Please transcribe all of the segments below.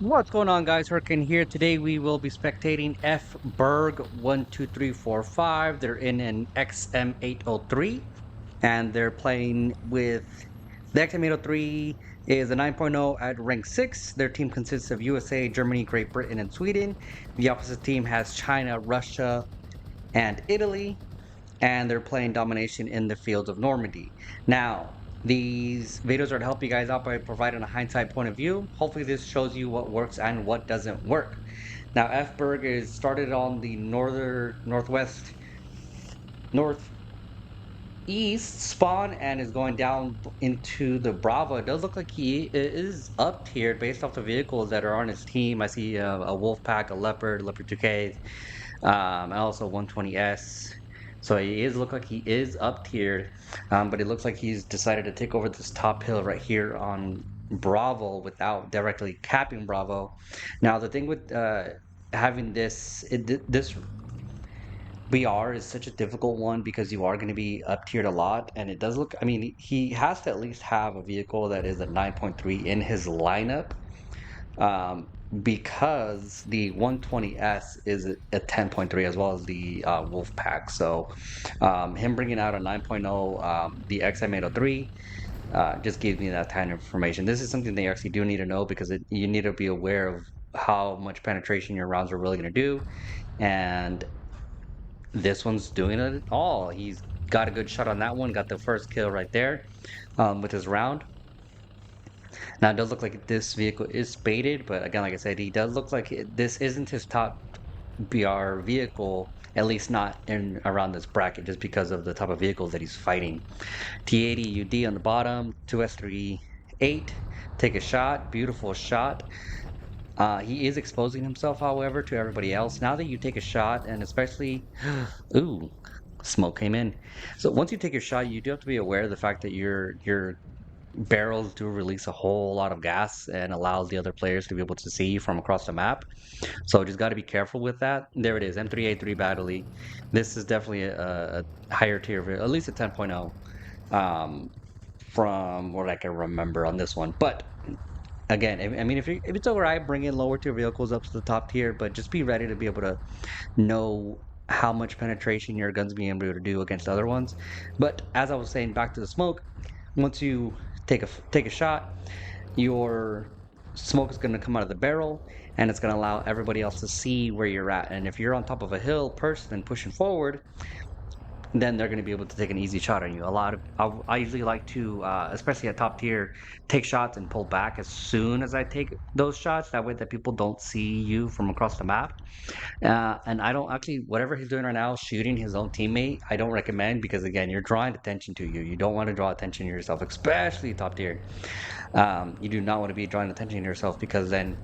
What's going on, guys? Hurricane here. Today we will be spectating fberg12345. They're in an XM803 and they're playing with the XM803 is a 9.0 at rank 6. Their team consists of USA, Germany, Great Britain, and Sweden. The opposite team has China, Russia, and Italy, and they're playing domination in the field of Normandy. Now, these videos are to help you guys out by providing a hindsight point of view. Hopefully, this shows you what works and what doesn't work. Now, Fberg is started on the northwest, northeast spawn and is going down into the Bravo. It does look like he is up tiered based off the vehicles that are on his team. I see a wolf pack, a leopard, leopard 2K, and also 120S. So he is look like he is up tiered, but it looks like he's decided to take over this top hill right here on Bravo without directly capping Bravo. Now the thing with having this BR is such a difficult one because you are going to be up tiered a lot, and it does look. I mean, he has to at least have a vehicle that is a 9.3 in his lineup um, because the 120S is a 10.3 as well as the Wolf Pack. So him bringing out a 9.0, the XM803, just gives me that kind of information. This is something they actually do need to know because you need to be aware of how much penetration your rounds are really going to do. And this one's doing it all. He's got a good shot on that one, got the first kill right there with his round. Now, it does look like this vehicle is spaded, but again, like I said, he does look like this isn't his top BR vehicle, at least not in around this bracket, just because of the type of vehicles that he's fighting. T80 UD on the bottom, 2S38, take a shot, beautiful shot. He is exposing himself, however, to everybody else. Now that you take a shot, and especially, ooh, smoke came in. So once you take your shot, you do have to be aware of the fact that your barrels do release a whole lot of gas and allows the other players to be able to see you from across the map. So just got to be careful with that. There it is, M3A3 Battley. This is definitely a higher tier, at least a 10.0 from what I can remember on this one. But again, I mean, if it's alright, bring in lower tier vehicles up to the top tier, but just be ready to be able to know how much penetration your gun's being able to do against other ones. But as I was saying, back to the smoke, once you take a shot, your smoke is going to come out of the barrel and it's going to allow everybody else to see where you're at. And if you're on top of a hill person and pushing forward, then they're going to be able to take an easy shot on you. I usually like to, especially at top tier, take shots and pull back as soon as I take those shots. That way, that people don't see you from across the map. And I don't actually, whatever he's doing right now, shooting his own teammate, I don't recommend because again, you're drawing attention to you. You don't want to draw attention to yourself, especially top tier. You do not want to be drawing attention to yourself because then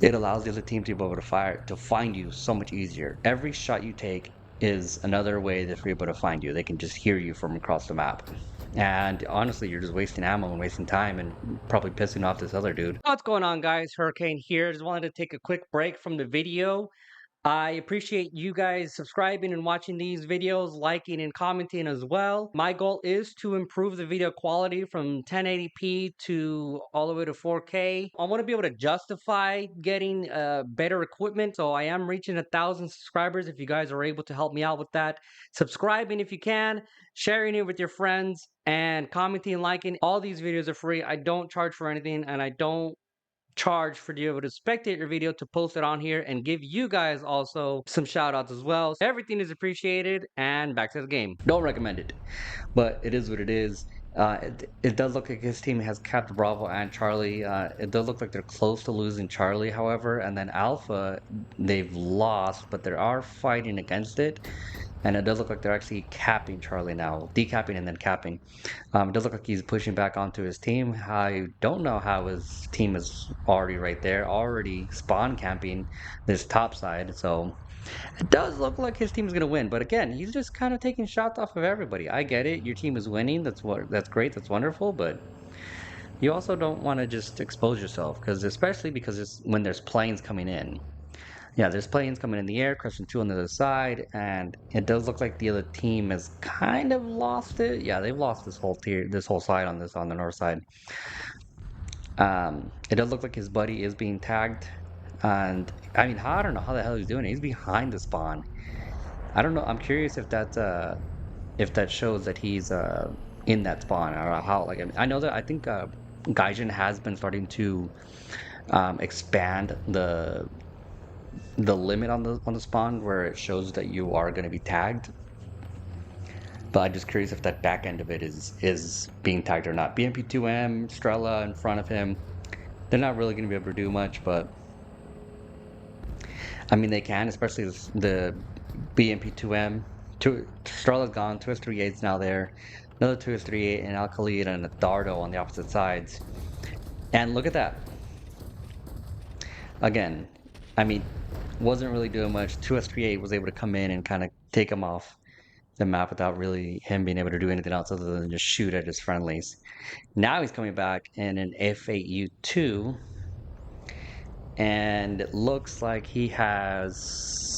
it allows the other team to be able to find you so much easier. Every shot you take is another way that they're able to find you. They can just hear you from across the map. And honestly, you're just wasting ammo and wasting time and probably pissing off this other dude. What's going on, guys? Hurricane here. Just wanted to take a quick break from the video. I appreciate you guys subscribing and watching these videos, liking and commenting as well. My goal is to improve the video quality from 1080p to all the way to 4K. I want to be able to justify getting better equipment, so I am reaching 1,000 subscribers. If you guys are able to help me out with that, subscribing if you can, sharing it with your friends, and commenting and liking. All these videos are free. I don't charge for anything, and I don't charge for you able to spectate your video to post it on here and give you guys also some shout outs as well. Everything is appreciated, and back to the game. Don't recommend it, but it is what it is. It does look like his team has capped Bravo and Charlie. It does look like they're close to losing Charlie, however, and then Alpha, they've lost, but they are fighting against it. And it does look like they're actually capping Charlie now, decapping and then capping. It does look like he's pushing back onto his team. I don't know how his team is already right there, already spawn camping this top side. So it does look like his team is gonna win. But again, he's just kind of taking shots off of everybody. I get it. Your team is winning. That's great. That's wonderful. But you also don't want to just expose yourself because especially because it's when there's planes coming in. Yeah, there's planes coming in the air, crushing two on the other side, and it does look like the other team has kind of lost it. Yeah, they've lost this whole tier, this whole side on the north side. It does look like his buddy is being tagged, and I mean, I don't know how the hell he's doing it. He's behind the spawn. I don't know. I'm curious if that shows that he's in that spawn or how. Like I know that I think Gaijin has been starting to expand the limit on the spawn where it shows that you are going to be tagged. But I'm just curious if that back end of it is being tagged or not. BMP2M, Strela in front of him. They're not really going to be able to do much, but I mean they can, especially the BMP2M. Strela's gone. 2S38's now there. Another 2S38 and Alkali and a Dardo on the opposite sides. And look at that. Again, I mean, wasn't really doing much. 2S38 was able to come in and kind of take him off the map without really him being able to do anything else other than just shoot at his friendlies. Now he's coming back in an F8U2, and it looks like he has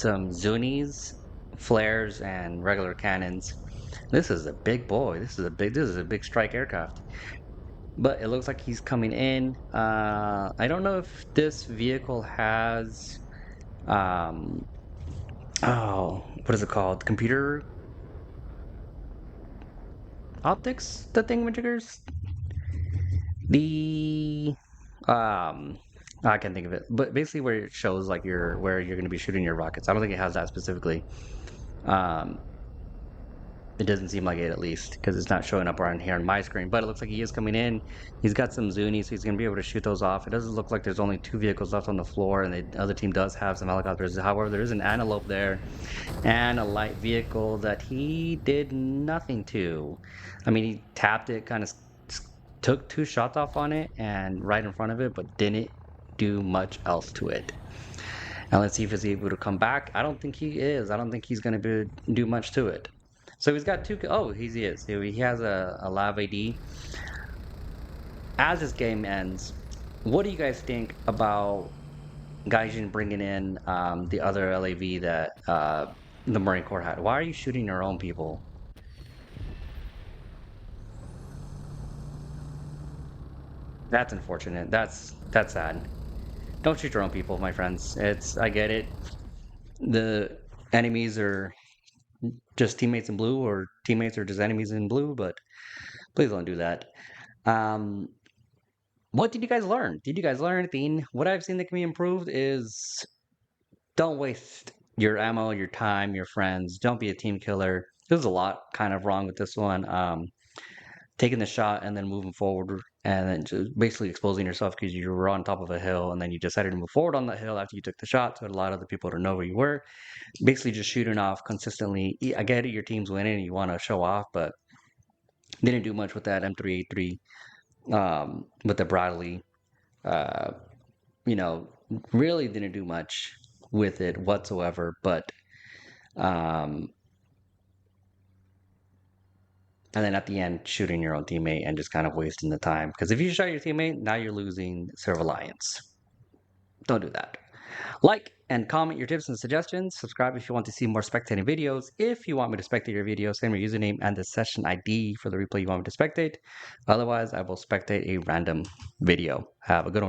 some Zunis, flares, and regular cannons. This is a big boy. This is a big strike aircraft. But it looks like he's coming in. I don't know if this vehicle has um what is it called? Computer optics, the thingamajiggers? The I can't think of it, but basically where it shows like your where you're going to be shooting your rockets. I don't think it has that specifically. Um, it doesn't seem like it at least because it's not showing up around here on my screen. But it looks like he is coming in. He's got some Zuni, so he's going to be able to shoot those off. It doesn't look like there's only two vehicles left on the floor, and the other team does have some helicopters. However, there is an antelope there and a light vehicle that he did nothing to. I mean, he tapped it, kind of took two shots off on it and right in front of it, but didn't do much else to it. Now let's see if he's able to come back. I don't think he is. I don't think he's going to do much to it. So he's got two. Oh, he is. He has a Lav AD. As this game ends, what do you guys think about Gaijin bringing in the other LAV that the Marine Corps had? Why are you shooting your own people? That's unfortunate. That's sad. Don't shoot your own people, my friends. I get it. The enemies are just teammates in blue, or teammates are just enemies in blue, but please don't do that. Um, what did you guys learn? Did you guys learn anything? What I've seen that can be improved is don't waste your ammo, your time, your friends. Don't be a team killer. There's a lot kind of wrong with this one. Taking the shot and then moving forward and then just basically exposing yourself because you were on top of a hill and then you decided to move forward on that hill after you took the shot, so it allowed other people to know where you were. Basically just shooting off consistently. I get it, your team's winning and you want to show off, but didn't do much with that M383 with the Bradley. Uh, you know, really didn't do much with it whatsoever, but um, and then at the end, shooting your own teammate and just kind of wasting the time. Because if you shot your teammate, now you're losing Serve Alliance. Don't do that. Like and comment your tips and suggestions. Subscribe if you want to see more spectating videos. If you want me to spectate your video, send me your username and the session ID for the replay you want me to spectate. Otherwise, I will spectate a random video. Have a good one.